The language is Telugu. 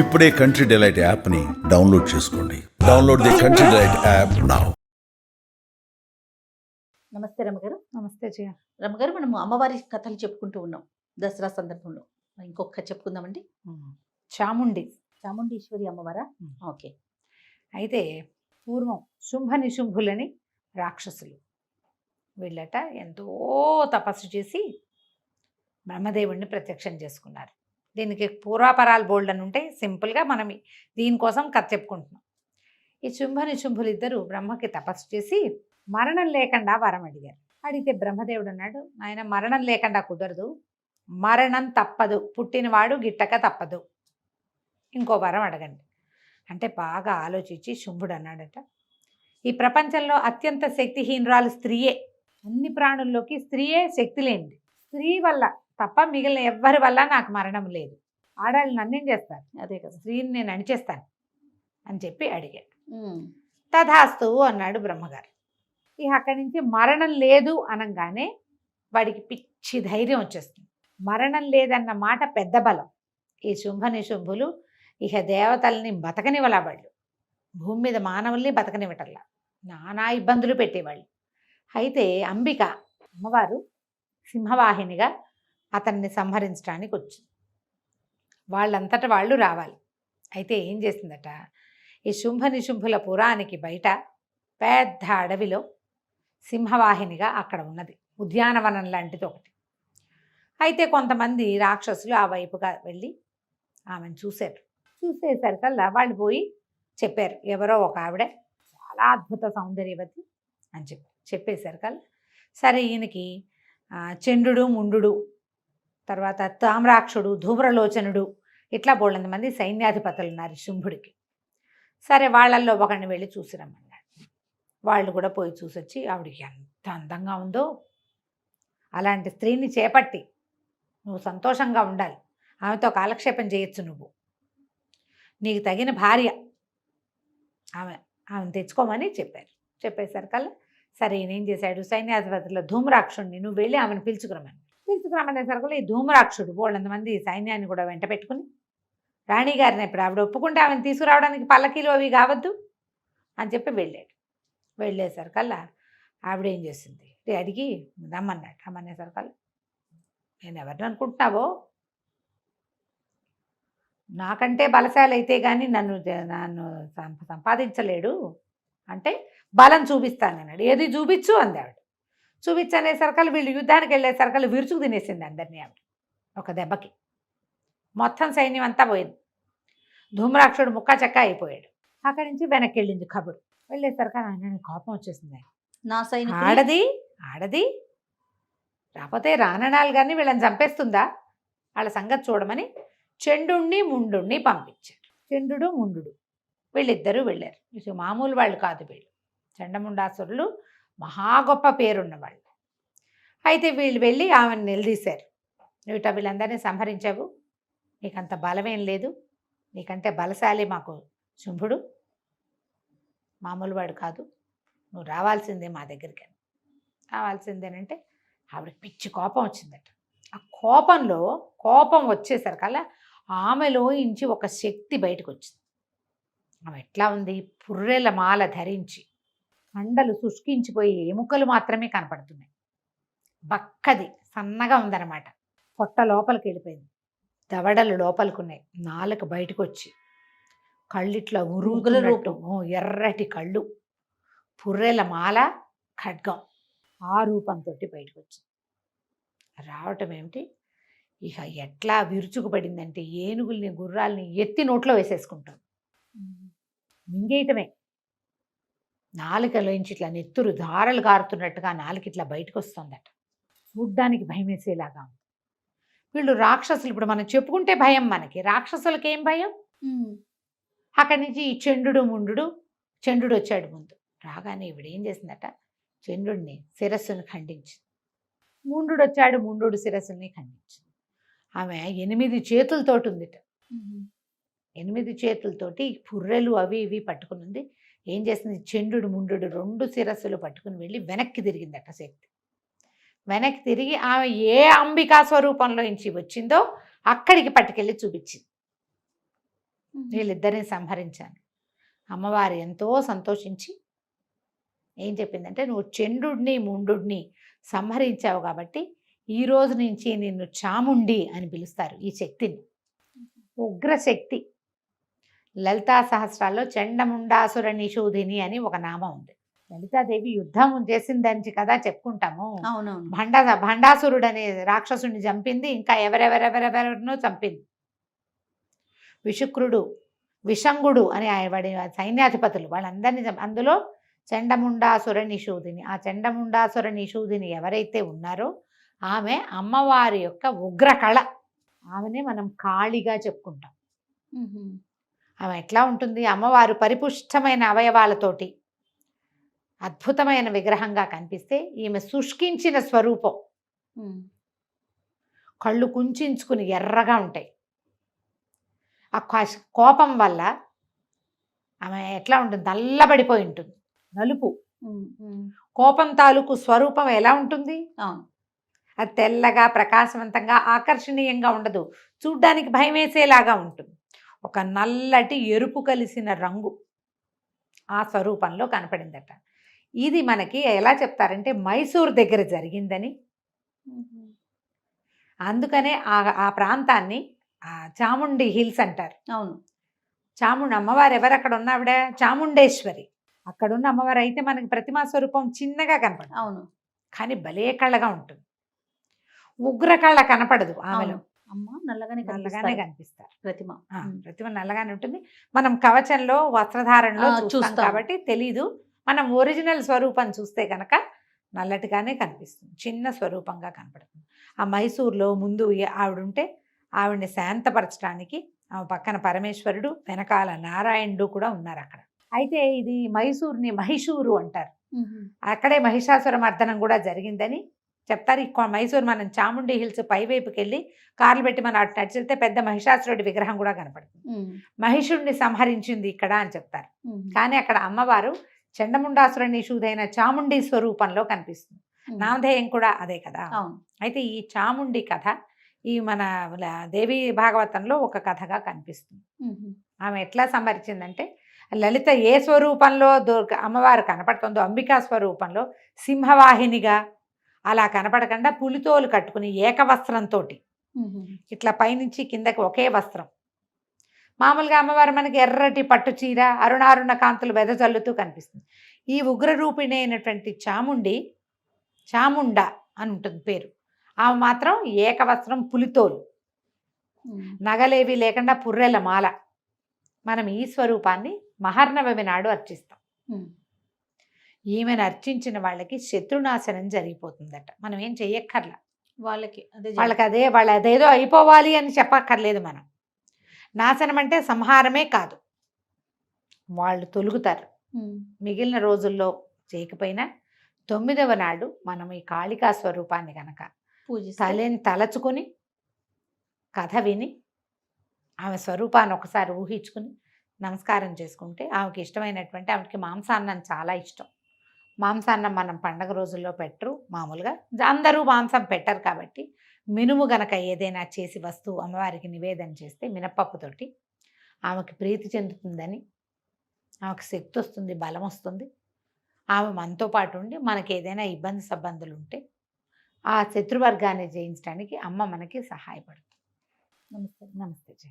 ఇప్పుడే కంట్రీ డిలైట్ యాప్ని డౌన్లోడ్ చేసుకోండి. Download the country delight app now. నమస్తే రమగారు. నమస్తే జయ. రమగారు, మనము అమ్మవారి కథలు చెప్పుకుంటూ ఉన్నాం దసరా సందర్భంలో. ఇంకొక కథ చెప్పుకుందామండి. చాముండి. చాముండేశ్వరి అమ్మవారా? ఓకే. అయితే పూర్వం శుంభ నిశుంభులని రాక్షసులు. వీళ్ళట ఎంతో తపస్సు చేసి బ్రహ్మదేవుడిని ప్రత్యక్షం చేసుకున్నారు. దీనికి పూర్వాపరాలు బోల్డ్ అని ఉంటే సింపుల్గా మనం దీనికోసం కథ చెప్పుకుంటున్నాం. ఈ శుంభ నిశుంభులు ఇద్దరు బ్రహ్మకి తపస్సు చేసి మరణం లేకుండా వరం అడిగారు. అడిగితే బ్రహ్మదేవుడు అన్నాడు, ఆయన మరణం లేకుండా కుదరదు, మరణం తప్పదు, పుట్టినవాడు గిట్టక తప్పదు, ఇంకో వరం అడగండి అంటే బాగా ఆలోచించి శుంభుడు అన్నాడట, ఈ ప్రపంచంలో అత్యంత శక్తిహీనురాలు స్త్రీయే. అన్ని ప్రాణుల్లోకి స్త్రీయే శక్తి లేనిది. స్త్రీ వల్ల తప్ప మిగిలిన ఎవ్వరి వల్ల నాకు మరణం లేదు. ఆడాళ్ళు నన్నేం చేస్తారు, అదే కదా, స్త్రీని నేను అణిచేస్తాను అని చెప్పి అడిగాడు. తథాస్తు అన్నాడు బ్రహ్మగారు. ఇక అక్కడి నుంచి మరణం లేదు అనగానే వాడికి పిచ్చి ధైర్యం వచ్చేస్తుంది. మరణం లేదన్న మాట పెద్ద బలం. ఈ శుంభ నిశుంభులు ఇక దేవతల్ని బతకనివ్వలా, వాళ్ళు భూమి మీద మానవుల్ని బతకనివ్వటల్లా, నానా ఇబ్బందులు పెట్టేవాళ్ళు. అయితే అంబిక అమ్మవారు సింహవాహినిగా అతన్ని సంహరించడానికి వచ్చింది. వాళ్ళంతటా వాళ్ళు రావాలి. అయితే ఏం చేసిందట, ఈ శుంభ నిశుంభుల పురానికి బయట పెద్ద అడవిలో సింహవాహినిగా అక్కడ ఉన్నది ఉద్యానవనం లాంటిది ఒకటి. అయితే కొంతమంది రాక్షసులు ఆ వైపుగా వెళ్ళి ఆమెను చూశారు. చూసేసరికల్లా వాళ్ళు పోయి చెప్పారు, ఎవరో ఒక ఆవిడ చాలా అద్భుత సౌందర్యవతి అని చెప్పేసరికల్లా సరే ఈయనకి చంద్రుడు ముండు, తర్వాత తామ్రాక్షుడు, ధూమ్రలోచనుడు, ఇట్లా బోళ్ళంత మంది సైన్యాధిపతులు ఉన్నారు శుంభుడికి. సరే వాళ్ళల్లో ఒకరిని వెళ్ళి చూసిరమ్మన్నాడు. వాళ్ళు కూడా పోయి చూసొచ్చి ఆవిడికి ఎంత అందంగా ఉందో, అలాంటి స్త్రీని చేపట్టి నువ్వు సంతోషంగా ఉండాలి, ఆమెతో కాలక్షేపం చేయొచ్చు, నువ్వు నీకు తగిన భార్య ఆమెను తెచ్చుకోమని చెప్పారు. చెప్పేసరికల్లా సరే ఈయనేం చేశాడు, సైన్యాధిపతుల ధూమ్రాక్షుడిని నువ్వు వెళ్ళి ఆమెను పిలుచుకురమనేసరికల్లా ఈ ధూమ్రాక్షుడు బోళ్ళంతమంది సైన్యాన్ని కూడా వెంట పెట్టుకుని రాణిగారిని ఇప్పుడు ఆవిడ ఒప్పుకుంటే ఆమెను తీసుకురావడానికి పల్లకీలు అవి కావద్దు అని చెప్పి వెళ్ళాడు. వెళ్ళేసరికల్లా ఆవిడ ఏం చేసింది, అడిగి రమ్మనేసరికల్లా, నేను ఎవరిని అనుకుంటున్నావో, నాకంటే బలశాలి అయితే కానీ నన్ను సంపాదించలేడు అంటే బలం చూపిస్తాను అన్నాడు. ఏది చూపించు అంది ఆవిడ. చూపించనేసరికల్లా వీళ్ళు యుద్ధానికి వెళ్ళేసరికల్లా విరుచుకు తినేసింది అందరినీ ఆవిడ ఒక దెబ్బకి. మొత్తం సైన్యం అంతా పోయింది. ధూమ్రాక్షుడు ముక్కా చెక్క అయిపోయాడు. అక్కడి నుంచి వెనక్కి వెళ్ళింది కబురు. వెళ్ళేసరికి ఆయన కోపం వచ్చేసింది. నా సైన్యం ఆడది రాకపోతే రాననాలు కానీ వీళ్ళని చంపేస్తుందా, వాళ్ళ సంగతి చూడమని చండుణ్ణి ముండుణ్ణి పంపించారు. చండు ముండు వీళ్ళిద్దరూ వెళ్ళారు. ఇది మామూలు వాళ్ళు కాదు, వీళ్ళు చండముండాసురులు, మహా గొప్ప పేరున్న వాళ్ళు. అయితే వీళ్ళు వెళ్ళి ఆమెను నిలదీశారు. నువ్వుట వీళ్ళందరినీ సంహరించావు, నీకంత బలమేం లేదు, నీకంటే బలశాలి మాకు శుంభుడు, మామూలు వాడు కాదు, నువ్వు రావాల్సిందే మా దగ్గరికి. రావాల్సిందేనంటే ఆవిడకి పిచ్చి కోపం వచ్చిందట. ఆ కోపం వచ్చేసరికల్లా ఆమెలో ఇంచి ఒక శక్తి బయటకు వచ్చింది. ఆమె ఎట్లా ఉంది, పుర్రెల మాల ధరించి, కండలు శుష్కించిపోయి ఎముకలు మాత్రమే కనపడుతున్నాయి, బక్కది సన్నగా ఉందన్నమాట. పొట్ట లోపలికి వెళ్ళిపోయింది, దవడలు లోపలికున్నాయి, నాలుక బయటకు వచ్చి, కళ్ళిట్లా ఉరుగులట్టు ఎర్రటి కళ్ళు, పుర్రెల మాల, ఖడ్గం, ఆ రూపంతో బయటకు వచ్చింది. రావటం ఏమిటి, ఇక ఎట్లా విరుచుకుపడిందంటే ఏనుగుల్ని గుర్రాలని ఎత్తి నోట్లో వేసేసుకుంటాం, మింగేయటమే. నాలుకలోంచి ఇట్లా నెత్తురు ధారలు కారుతున్నట్టుగా నాలుక ఇట్లా బయటకు వస్తుందట. చూడ్డానికి భయం వేసేలాగా ఉంది. వీళ్ళు రాక్షసులు, ఇప్పుడు మనం చెప్పుకుంటే భయం మనకి, రాక్షసులకి ఏం భయం. అక్కడి నుంచి ఈ చండు వచ్చాడు ముందు. రాగానే ఇవిడ ఏం చేసిందట, చంద్రుడిని శిరస్సును ఖండించింది. ముండు వచ్చాడు, ముండు శిరస్సుని ఖండించింది. ఆమె 8 చేతులతోటి ఉందిట. 8 చేతులతోటి పుర్రెలు అవి ఇవి పట్టుకుని ఉంది. ఏం చేసింది, చండు ముండు 2 శిరస్సులు పట్టుకుని వెళ్ళి వెనక్కి తిరిగిందట శక్తి. వెనక్కి తిరిగి ఆమె ఏ అంబికా స్వరూపంలో నుంచి వచ్చిందో అక్కడికి పట్టుకెళ్ళి చూపించింది. వీళ్ళిద్దరిని సంహరించాను. అమ్మవారు ఎంతో సంతోషించి ఏం చెప్పిందంటే, నువ్వు చండుడిని ముండుడిని సంహరించావు కాబట్టి ఈ రోజు నుంచి నిన్ను చాముండి అని పిలుస్తారు. ఈ శక్తిని ఉగ్రశక్తి. లలితా సహస్రాల్లో చండముండాసుర నిషూధిని అని ఒక నామం ఉంది. లలితాదేవి యుద్ధం చేసిందని కదా చెప్పుకుంటాము. అవునవును. భండాసురుడు అనే రాక్షసుని చంపింది, ఇంకా ఎవరెవరెవరెవరినో చంపింది. విశుక్రుడు, విషంగుడు అని వాడి సైన్యాధిపతులు వాళ్ళందరినీ అందులో చండముండాసుర నిషూధిని. ఆ చండముండాసుర నిషూధిని ఎవరైతే ఉన్నారో ఆమె అమ్మవారి యొక్క ఉగ్రకళ. ఆమెనే మనం కాళిగా చెప్పుకుంటాం. ఆమె ఎట్లా ఉంటుంది? అమ్మవారు పరిపుష్టమైన అవయవాలతోటి అద్భుతమైన విగ్రహంగా కనిపిస్తే ఈమె శుష్కించిన స్వరూపం. కళ్ళు కుంచుకుని ఎర్రగా ఉంటాయి. ఆ కోపం వల్ల ఆమె ఎట్లా ఉంటుంది? నల్లబడిపోయి ఉంటుంది, నలుపు. కోపం తాలూకు స్వరూపం ఎలా ఉంటుంది? అది తెల్లగా ప్రకాశవంతంగా ఆకర్షణీయంగా ఉండదు, చూడ్డానికి భయం వేసేలాగా ఉంటుంది. ఒక నల్లటి ఎరుపు కలిసిన రంగు ఆ స్వరూపంలో కనపడిందట. ఇది మనకి ఎలా చెప్తారంటే మైసూర్ దగ్గర జరిగిందని, అందుకనే ఆ ప్రాంతాన్ని చాముండి హిల్స్ అంటారు. అవును. చాముండి అమ్మవారు ఎవరు అక్కడ ఉన్న ఆవిడ? చాముండేశ్వరి. అక్కడున్న అమ్మవారు అయితే మనకి ప్రతిమా స్వరూపం చిన్నగా కనపడదు. అవును. కానీ భలే కళ్ళగా ఉంటుంది. ఉగ్రకళ కనపడదు ఆమెలో. అమ్మ నల్లగానే కనిపిస్తారు. ప్రతిమ నల్లగానే ఉంటుంది. మనం కవచంలో వస్త్రధారణలో చూస్తాం కాబట్టి తెలీదు. మనం ఒరిజినల్ స్వరూపం చూస్తే కనుక నల్లటిగానే కనిపిస్తుంది, చిన్న స్వరూపంగా కనపడుతుంది. ఆ మైసూర్లో ముందు ఆవిడుంటే ఆవిడ్ని శాంతపరచడానికి ఆమె పక్కన పరమేశ్వరుడు, వెనకాల నారాయణుడు కూడా ఉన్నారు అక్కడ. అయితే ఇది మైసూర్ని మహిషూరు అంటారు. అక్కడే మహిషాసుర మర్దనం కూడా జరిగిందని చెప్తారు. మైసూర్ మనం చాముండి హిల్స్ పైవైపుకి వెళ్ళి కార్లు పెట్టి మనం అటు నడిచితే పెద్ద మహిషాసురుడి విగ్రహం కూడా కనపడుతుంది. మహిషుడిని సంహరించింది ఇక్కడ అని చెప్తారు. కానీ అక్కడ అమ్మవారు చండముండాసుర నిషూధైన చాముండి స్వరూపంలో కనిపిస్తుంది. నామధేయం కూడా అదే కదా. అయితే ఈ చాముండి కథ ఈ మన దేవి భాగవతంలో ఒక కథగా కనిపిస్తుంది. ఆమె ఎట్లా సంహరించిందంటే, లలిత ఏ స్వరూపంలో అమ్మవారు కనపడుతుందో అంబికా స్వరూపంలో సింహవాహినిగా అలా కనపడకుండా పులితోలు కట్టుకుని ఏకవస్త్రంతో ఇట్లా పైనుంచి కిందకి ఒకే వస్త్రం. మామూలుగా అమ్మవారు మనకి ఎర్రటి పట్టు చీర, అరుణారుణ కాంతులు వెదజల్లుతూ కనిపిస్తుంది. ఈ ఉగ్రరూపిణి అయినటువంటి చాముండ అని ఉంటుంది పేరు. ఆమె మాత్రం ఏకవస్త్రం, పులితోలు, నగలేవి లేకుండా పుర్రెల మాల. మనం ఈ స్వరూపాన్ని మహర్నవమి నాడు అర్చిస్తాం. ఈమెను అర్చించిన వాళ్ళకి శత్రునాశనం జరిగిపోతుందట. మనం ఏం చెయ్యక్కర్లా. వాళ్ళకి అదేదో అయిపోవాలి అని చెప్పక్కర్లేదు. మనం నాశనం అంటే సంహారమే కాదు, వాళ్ళు తొలుగుతారు. మిగిలిన రోజుల్లో చేయకపోయినా 9వ నాడు మనం ఈ కాళికా స్వరూపాన్ని కనుక తలచుకొని కథ విని ఆమె స్వరూపాన్ని ఒకసారి ఊహించుకుని నమస్కారం చేసుకుంటే ఆమెకి ఇష్టమైనటువంటి, ఆమెకి మాంసాన్నం చాలా ఇష్టం. మాంసాన్నం మనం పండగ రోజుల్లో పెట్టరు, మామూలుగా అందరూ మాంసం పెట్టరు కాబట్టి మినుము గనక ఏదైనా చేసి వస్తువు అమ్మవారికి నివేదన చేస్తే మినపప్పుతోటి ఆమెకి ప్రీతి చెందుతుందని, ఆమెకు శక్తి వస్తుంది, బలం వస్తుంది. ఆమె మనతో పాటు ఉండి మనకి ఏదైనా ఇబ్బందులు ఉంటే ఆ శత్రువర్గాన్ని జయించడానికి అమ్మ మనకి సహాయపడుతుంది. నమస్తే. నమస్తే.